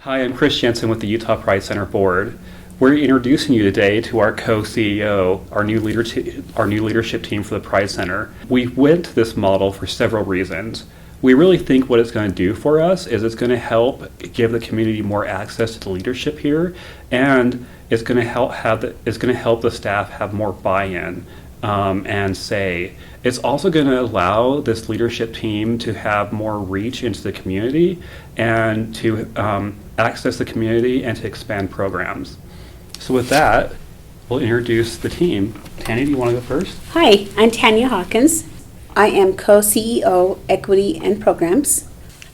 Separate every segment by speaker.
Speaker 1: Hi, I'm Chris Jensen with the Utah Pride Center Board. We're introducing you today to our co-CEO, our new leadership team for the Pride Center. We went to this model for several reasons. We really think what it's going to do for us is it's going to help give the community more access to the leadership here, and it's going to help the staff have more buy-in and say. It's also going to allow this leadership team to have more reach into the community and to access the community and to expand programs. So with that, we'll introduce the team. Tanya, do you want to go first?
Speaker 2: Hi, I'm Tanya Hawkins. I am co-CEO, Equity and Programs.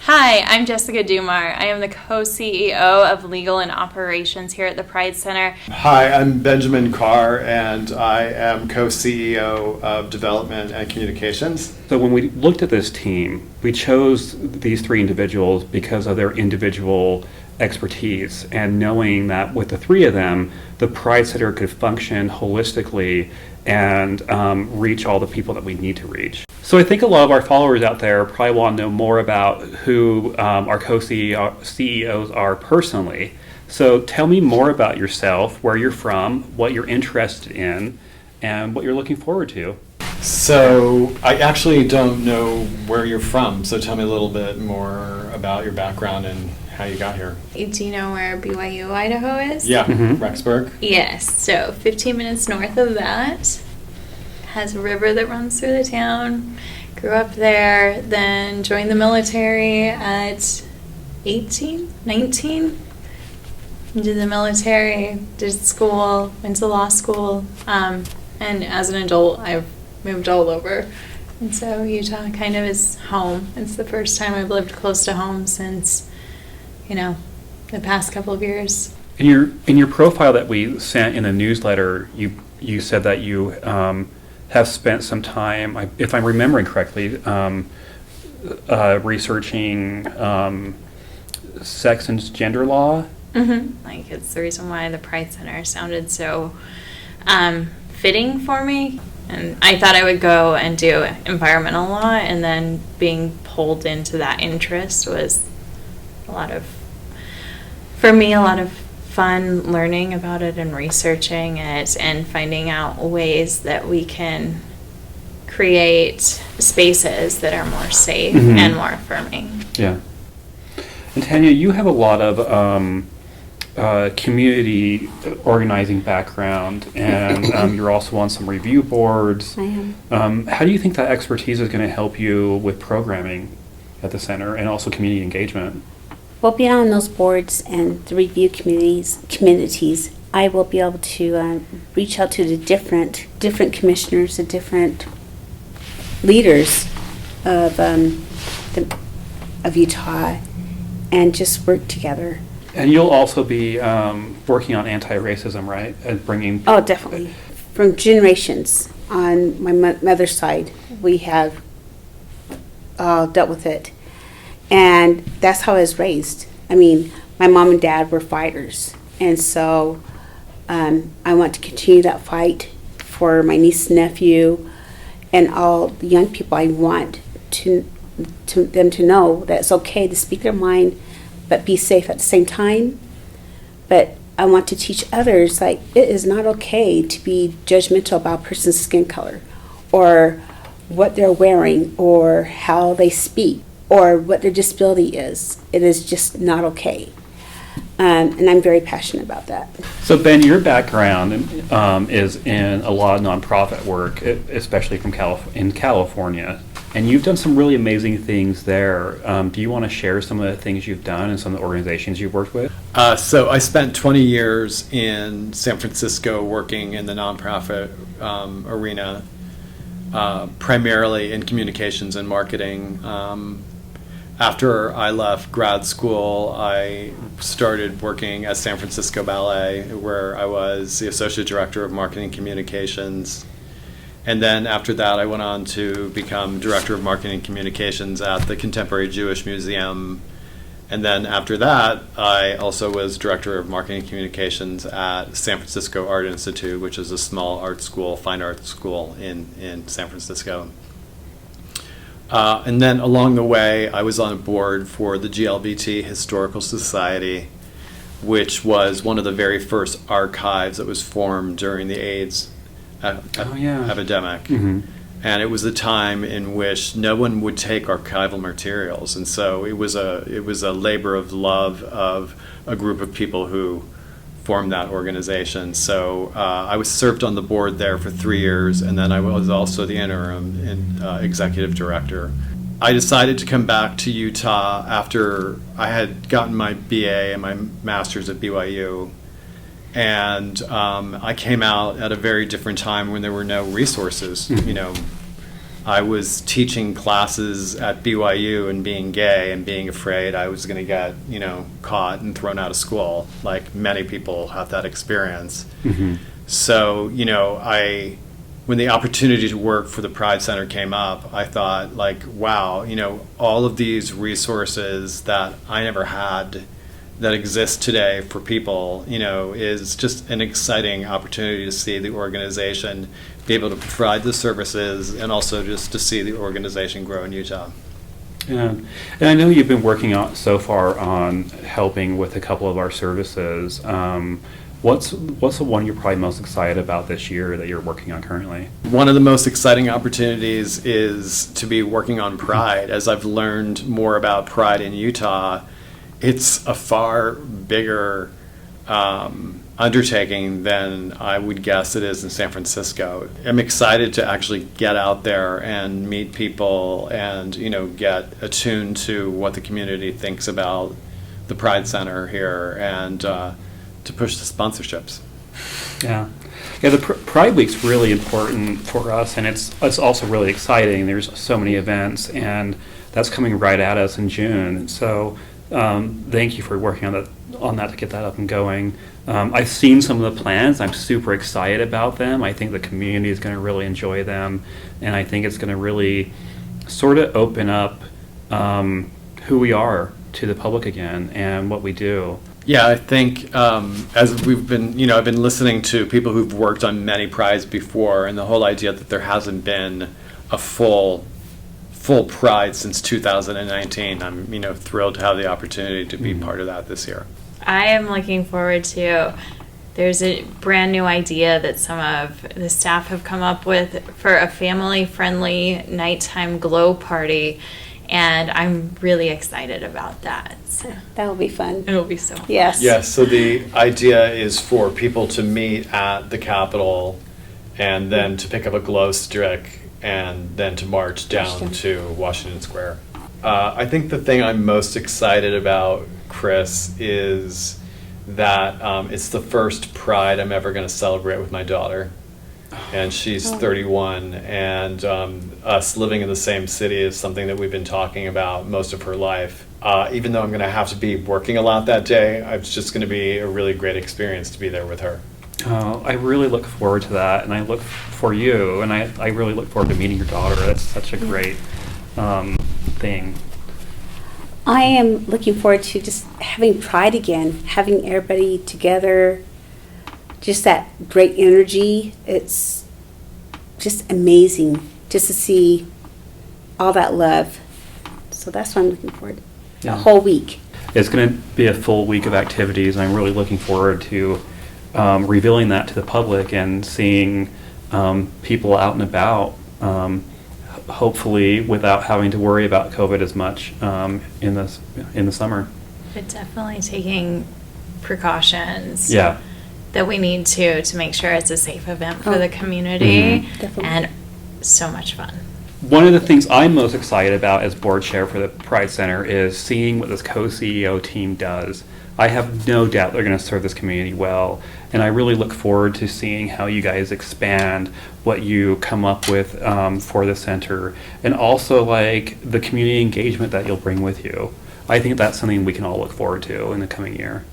Speaker 3: Hi, I'm Jessica Dumar. I am the co-CEO of Legal and Operations here at the Pride Center.
Speaker 4: Hi, I'm Benjamin Carr, and I am co-CEO of Development and Communications.
Speaker 1: So when we looked at this team, we chose these three individuals because of their individual expertise and knowing that with the three of them, the Pride Center could function holistically and reach all the people that we need to reach. So I think a lot of our followers out there probably want to know more about who our co-CEOs are personally. So tell me more about yourself, where you're from, what you're interested in, and what you're looking forward to.
Speaker 4: So I actually don't know where you're from, so tell me a little bit more about your background and how you got here.
Speaker 3: Do you know where BYU, Idaho is?
Speaker 4: Yeah, Rexburg.
Speaker 3: Yes, so 15 minutes north of that. Has a river that runs through the town. Grew up there, then joined the military at 18, 19. Did the military, did school, went to law school, and as an adult, I've moved all over. And so Utah kind of is home. It's the first time I've lived close to home since, the past couple of years.
Speaker 1: In your profile that we sent in the newsletter, you said that you have spent some time, if I'm remembering correctly, researching sex and gender law.
Speaker 3: Mm-hmm. Like, it's the reason why the Pride Center sounded so fitting for me. And I thought I would go and do environmental law, and then being pulled into that interest was a lot of fun learning about it and researching it and finding out ways that we can create spaces that are more safe and more affirming.
Speaker 1: Yeah. And Tanya, you have a lot of community organizing background, and you're also on some review boards.
Speaker 2: I am.
Speaker 1: How do you think that expertise is going to help you with programming at the center and also community engagement?
Speaker 2: Well, being on those boards and the review committees, I will be able to reach out to the different commissioners, the different leaders of Utah, and just work together.
Speaker 1: And you'll also be working on anti-racism, right? And bringing.
Speaker 2: Oh, definitely. From generations on my mother's side, we have dealt with it. And that's how I was raised. I mean, my mom and dad were fighters. And so I want to continue that fight for my niece and nephew and all the young people. I want them to know that it's okay to speak their mind, but be safe at the same time. But I want to teach others, like, it is not okay to be judgmental about a person's skin color or what they're wearing or how they speak or what their disability is. It is just not okay. And I'm very passionate about that.
Speaker 1: So Ben, your background is in a lot of nonprofit work, especially from in California. And you've done some really amazing things there. Do you want to share some of the things you've done and some of the organizations you've worked with?
Speaker 4: So I spent 20 years in San Francisco working in the nonprofit arena, primarily in communications and marketing. After I left grad school, I started working at San Francisco Ballet, where I was the Associate Director of Marketing Communications. And then after that, I went on to become Director of Marketing Communications at the Contemporary Jewish Museum. And then after that, I also was Director of Marketing Communications at San Francisco Art Institute, which is a small art school, fine art school in San Francisco. And then along the way, I was on a board for the GLBT Historical Society, which was one of the very first archives that was formed during the AIDS
Speaker 1: Oh, yeah.
Speaker 4: epidemic.
Speaker 1: Mhm.
Speaker 4: And it was a time in which no one would take archival materials, and so it was a labor of love of a group of people who formed that organization. So I was served on the board there for 3 years, and then I was also the interim and executive director. I decided to come back to Utah after I had gotten my BA and my master's at BYU. And I came out at a very different time when there were no resources. You know, I was teaching classes at BYU and being gay and being afraid I was going to get, you know, caught and thrown out of school. Like many people have that experience.
Speaker 1: Mhm.
Speaker 4: So, you know, when the opportunity to work for the Pride Center came up, I thought, like, wow, you know, all of these resources that I never had that exist today for people, you know, is just an exciting opportunity to see the organization be able to provide the services and also just to see the organization grow in Utah.
Speaker 1: Yeah, and I know you've been working on so far on helping with a couple of our services. What's the one you're probably most excited about this year that you're working on currently?
Speaker 4: One of the most exciting opportunities is to be working on Pride. As I've learned more about Pride in Utah, it's a far bigger undertaking than I would guess it is in San Francisco. I'm excited to actually get out there and meet people and, you know, get attuned to what the community thinks about the Pride Center here and to push the sponsorships.
Speaker 1: Yeah, the Pride Week's really important for us, and it's also really exciting. There's so many events, and that's coming right at us in June. So thank you for working on that to get that up and going. I've seen some of the plans. I'm super excited about them. I think the community is going to really enjoy them, and I think it's going to really sort of open up who we are to the public again and what we do.
Speaker 4: Yeah, I think as we've been, you know, I've been listening to people who've worked on many prides before, and the whole idea that there hasn't been a full Pride since 2019. I'm, you know, thrilled to have the opportunity to be part of that this year.
Speaker 3: I am looking forward to. There's a brand new idea that some of the staff have come up with for a family-friendly nighttime glow party, and I'm really excited about that. So
Speaker 2: That will be fun.
Speaker 3: it'll be so fun.
Speaker 2: Yes.
Speaker 4: Yes, so the idea is for people to meet at the Capitol and then to pick up a glow stick and then to march down to Washington Square. I think the thing I'm most excited about, Chris, is that it's the first Pride I'm ever going to celebrate with my daughter. And she's 31, and us living in the same city is something that we've been talking about most of her life. Even though I'm going to have to be working a lot that day, it's just going to be a really great experience to be there with her.
Speaker 1: I really look forward to that, and I look for you, and I really look forward to meeting your daughter. That's such a great thing.
Speaker 2: I am looking forward to just having Pride again, having everybody together, just that great energy. It's just amazing just to see all that love. So that's what I'm looking forward to.
Speaker 1: Yeah.
Speaker 2: A whole week.
Speaker 1: It's going to be a full week of activities, and I'm really looking forward to revealing that to the public and seeing people out and about, hopefully without having to worry about COVID as much in the summer.
Speaker 3: But definitely taking precautions.
Speaker 1: Yeah.
Speaker 3: That we need to make sure it's a safe event for the community,
Speaker 2: Definitely.
Speaker 3: and so much fun.
Speaker 1: One of the things I'm most excited about as board chair for the Pride Center is seeing what this co-CEO team does. I have no doubt they're going to serve this community well, and I really look forward to seeing how you guys expand what you come up with for the center, and also like the community engagement that you'll bring with you. I think that's something we can all look forward to in the coming year.